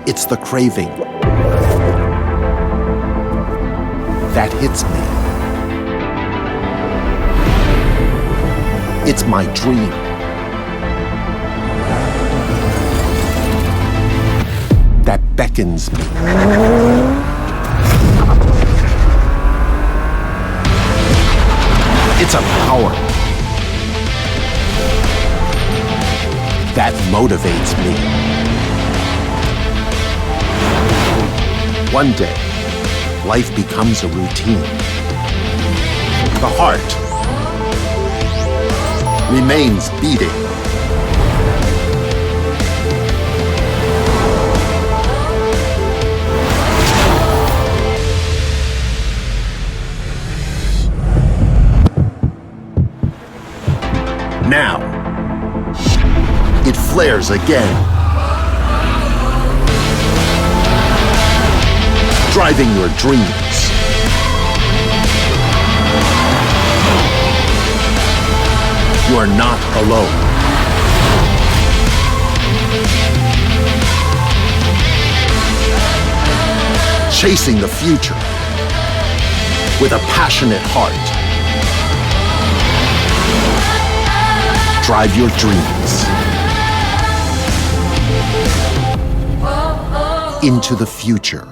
It's the craving that hits me. It's my dream. That beckons me. It's a power that motivates me. One day, life becomes a routine. The heart remains beating. Now, it flares again, driving your dreams. You are not alone. Chasing the future with a passionate heart. Drive your dreams into the future.